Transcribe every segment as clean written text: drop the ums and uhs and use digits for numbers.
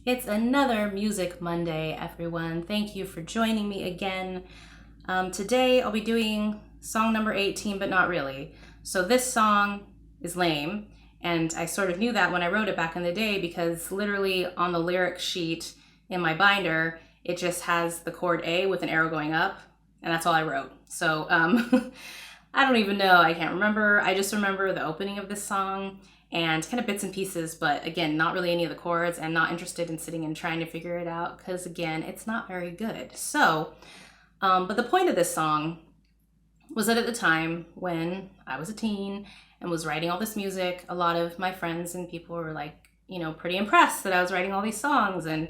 It's another Music Monday, everyone. Thank you for joining me again. Today I'll be doing song number 18, but not really. So this song is lame, and I sort of knew that when I wrote it back in the day because literally on the lyric sheet in my binder, it just has the chord A with an arrow going up, and that's all I wrote. So I don't even know, I can't remember. I just remember the opening of this song and kind of bits and pieces, but again, not really any of the chords, and not interested in sitting and trying to figure it out because again, it's not very good. So, but the point of this song was that at the time when I was a teen and was writing all this music, a lot of my friends and people were like, pretty impressed that I was writing all these songs and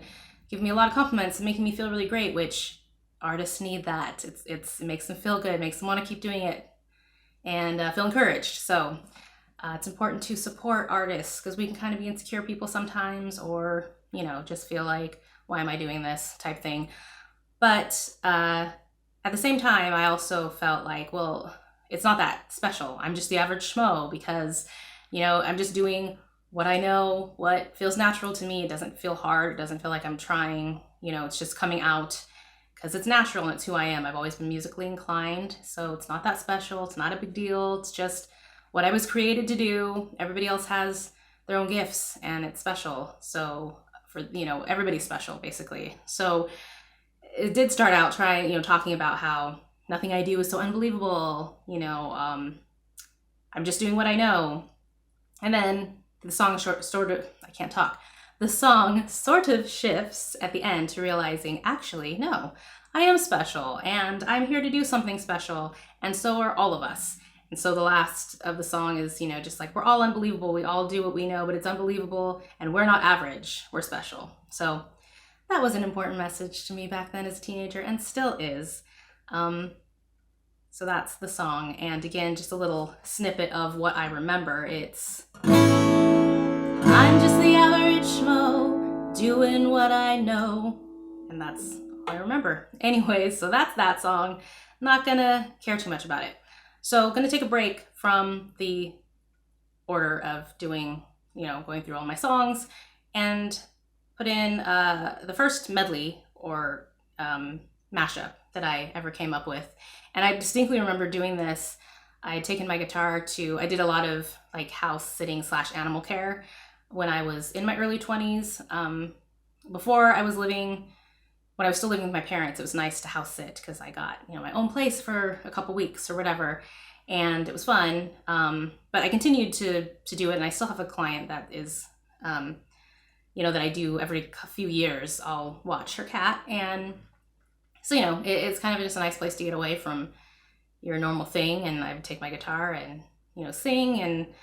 giving me a lot of compliments and making me feel really great, which artists need that. It makes them feel good, makes them want to keep doing it and feel encouraged. So it's important to support artists because we can kind of be insecure people sometimes, or, just feel like, why am I doing this type thing. But at the same time, I also felt like, well, it's not that special. I'm just the average schmo because, I'm just doing what I know, what feels natural to me. It doesn't feel hard. It doesn't feel like I'm trying, it's just coming out because it's natural and it's who I am. I've always been musically inclined, so it's not that special. It's not a big deal. It's just what I was created to do. Everybody else has their own gifts and it's special. So everybody's special basically. So it did start out talking about how nothing I do is so unbelievable. I'm just doing what I know. And then the song The song sort of shifts at the end to realizing, actually, no, I am special and I'm here to do something special. And so are all of us. And so the last of the song is, just like, we're all unbelievable. We all do what we know, but it's unbelievable. And we're not average. We're special. So that was an important message to me back then as a teenager and still is. So that's the song. And again, just a little snippet of what I remember. It's, I'm just the average schmo doing what I know. And that's all I remember. Anyways, so that's that song. Not gonna care too much about it. So going to take a break from the order of doing, going through all my songs and put in the first medley or mashup that I ever came up with. And I distinctly remember doing this. I had taken my guitar I did a lot of like house sitting / animal care when I was in my early 20s. When I was still living with my parents, it was nice to house sit because I got, my own place for a couple weeks or whatever. And it was fun. But I continued to do it. And I still have a client that is, that I do every few years. I'll watch her cat. And so, it's kind of just a nice place to get away from your normal thing. And I would take my guitar and, sing, and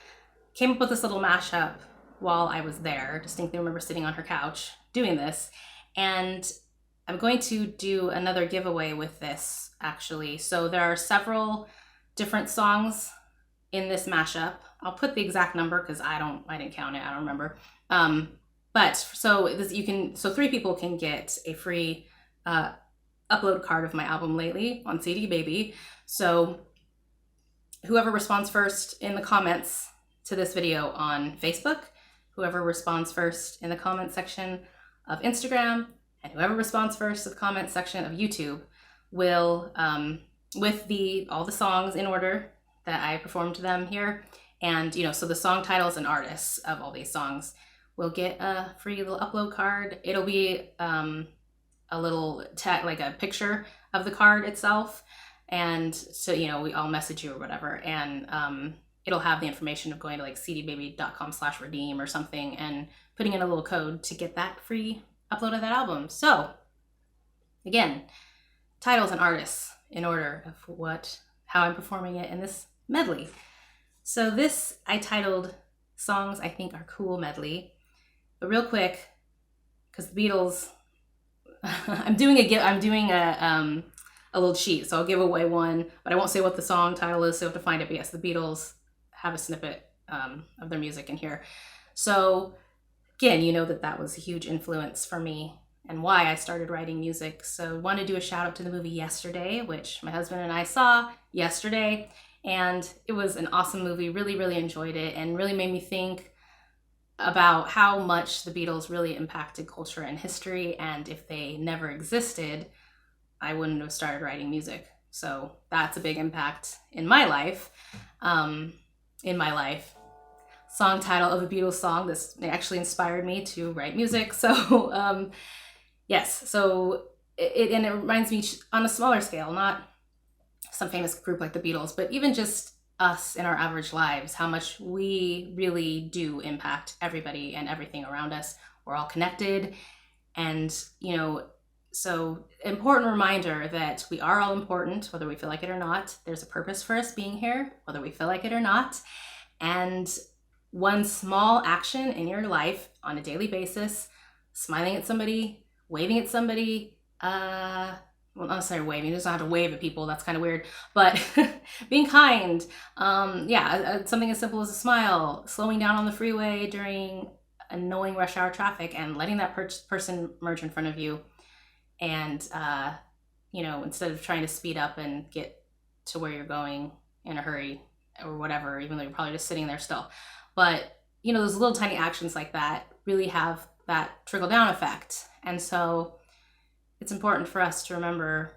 came up with this little mashup while I was there. Distinctly remember sitting on her couch doing this. And I'm going to do another giveaway with this, actually. So there are several different songs in this mashup. I'll put the exact number because I didn't count it. I don't remember. But so 3 people can get a free upload card of my album Lately on CD Baby. So whoever responds first in the comments to this video on Facebook, whoever responds first in the comment section of Instagram, and whoever responds first to the comment section of YouTube will, with all the songs in order that I performed them here, and so the song titles and artists of all these songs will get a free little upload card. It'll be a little like a picture of the card itself, and so I'll message you or whatever, and it'll have the information of going to like cdbaby.com/redeem or something and putting in a little code to get that free upload of that album. So again, titles and artists in order of how I'm performing it in this medley. So this I titled Songs I Think Are Cool Medley. But real quick, because the Beatles, I'm doing a little cheat, so I'll give away one, but I won't say what the song title is, so you have to find it. But yes, the Beatles have a snippet of their music in here. So again, that was a huge influence for me and why I started writing music. So I want to do a shout out to the movie Yesterday, which my husband and I saw yesterday. And it was an awesome movie. Really, really enjoyed it and really made me think about how much the Beatles really impacted culture and history, and if they never existed, I wouldn't have started writing music. So that's a big impact in my life. Song title of a Beatles song. This actually inspired me to write music. So yes, so it reminds me on a smaller scale, not some famous group like the Beatles, but even just us in our average lives, how much we really do impact everybody and everything around us. We're all connected. And, so important reminder that we are all important, whether we feel like it or not. There's a purpose for us being here, whether we feel like it or not. And one small action in your life on a daily basis, smiling at somebody, waving at somebody, well, not necessarily waving, you just don't have to wave at people, that's kind of weird, but being kind, something as simple as a smile, slowing down on the freeway during annoying rush hour traffic and letting that person merge in front of you, and instead of trying to speed up and get to where you're going in a hurry or whatever, even though you're probably just sitting there still. But those little tiny actions like that really have that trickle down effect. And so it's important for us to remember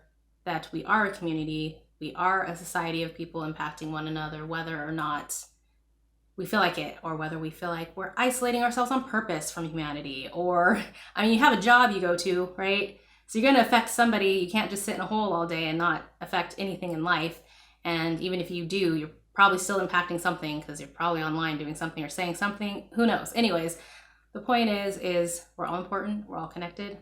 that we are a community, we are a society of people impacting one another, whether or not we feel like it, or whether we feel like we're isolating ourselves on purpose from humanity, or, you have a job you go to, right? So you're going to affect somebody. You can't just sit in a hole all day and not affect anything in life. And even if you do, you're probably still impacting something because you're probably online doing something or saying something. Who knows? Anyways, the point is we're all important. We're all connected.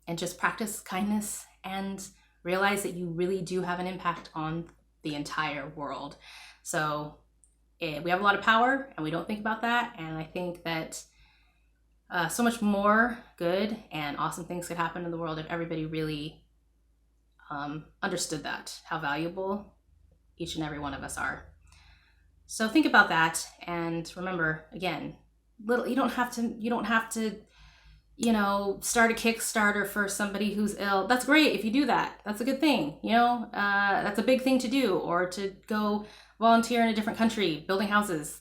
And just practice kindness and realize that you really do have an impact on the entire world. So we have a lot of power and we don't think about that. And I think that so much more good and awesome things could happen in the world if everybody really understood that, how valuable each and every one of us are. So think about that, and remember, again, you don't have to start a Kickstarter for somebody who's ill. That's great if you do that. That's a good thing. That's a big thing to do, or to go volunteer in a different country, building houses.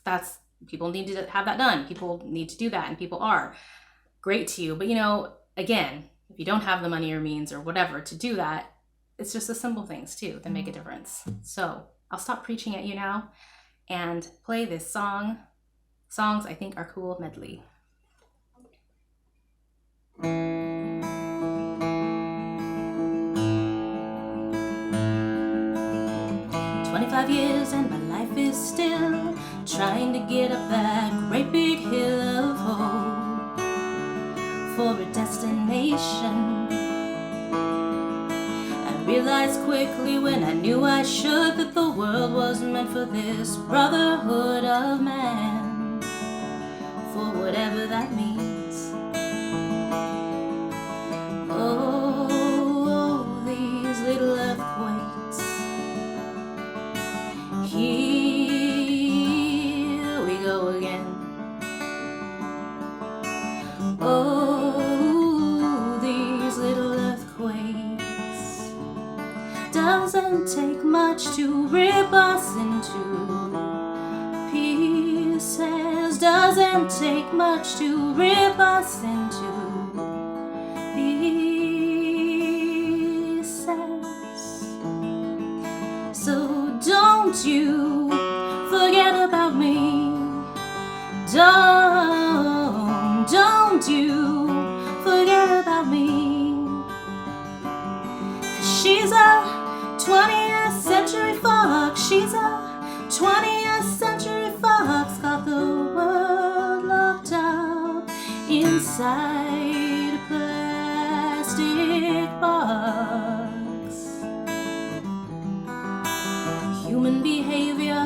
People need to have that done. People need to do that, and people are. Great to you. But again, if you don't have the money or means or whatever to do that, it's just the simple things too that make a difference. So I'll stop preaching at you now and play this song. Songs I Think Are Cool medley. 25 years and my life is still trying to get up that great big hill of hope for a destination. I realized quickly when I knew I should that the world was meant for this brotherhood of man, for whatever that means. Oh, these little earthquakes. Here we go again. Oh, these little earthquakes. Doesn't take much to rip us into pieces. Doesn't take much to rip us into pieces. So don't you forget about me. Don't you forget about me. 'Cause she's a 20th century fox. She's a 20th century fox. Got the world locked up inside a plastic box. Human behavior.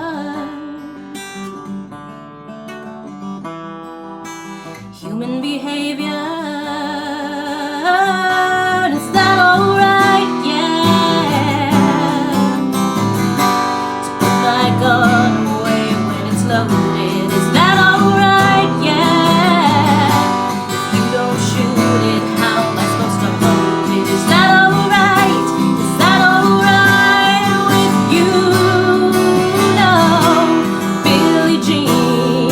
Human behavior. Is that alright? Yeah. To put my gun away when it's loaded. Is that alright? Yeah. If you don't shoot it, how am I supposed to hold it? Is that alright? Is that alright with you? No, Billie Jean.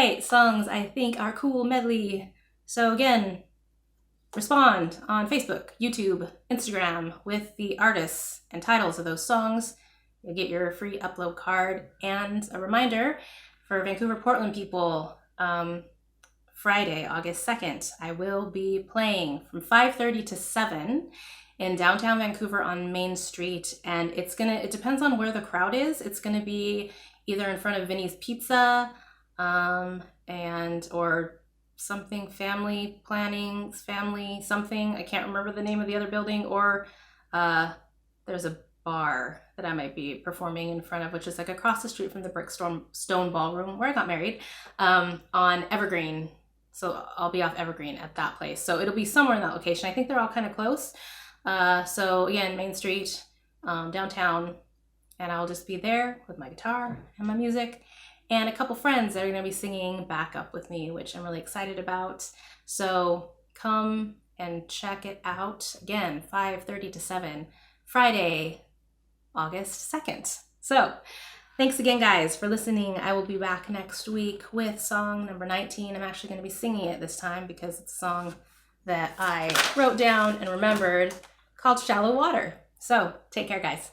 right, songs I think are cool medley. So again, respond on Facebook, YouTube, Instagram with the artists and titles of those songs. You'll get your free upload card. And a reminder for Vancouver, Portland people, Friday, August 2nd, I will be playing from 5:30 to 7 in downtown Vancouver on Main Street. And it depends on where the crowd is. It's gonna be either in front of Vinnie's Pizza, or something family planning, something. I can't remember the name of the other building, or there's a bar that I might be performing in front of, which is like across the street from the Brickstone Ballroom where I got married, on Evergreen. So I'll be off Evergreen at that place. So it'll be somewhere in that location. I think they're all kind of close. So again, Main Street, downtown, and I'll just be there with my guitar and my music and a couple friends that are going to be singing backup with me, which I'm really excited about. So come and check it out. Again, 5:30 to 7, Friday, August 2nd. So thanks again, guys, for listening. I will be back next week with song number 19. I'm actually going to be singing it this time because it's a song that I wrote down and remembered called Shallow Water. So take care, guys.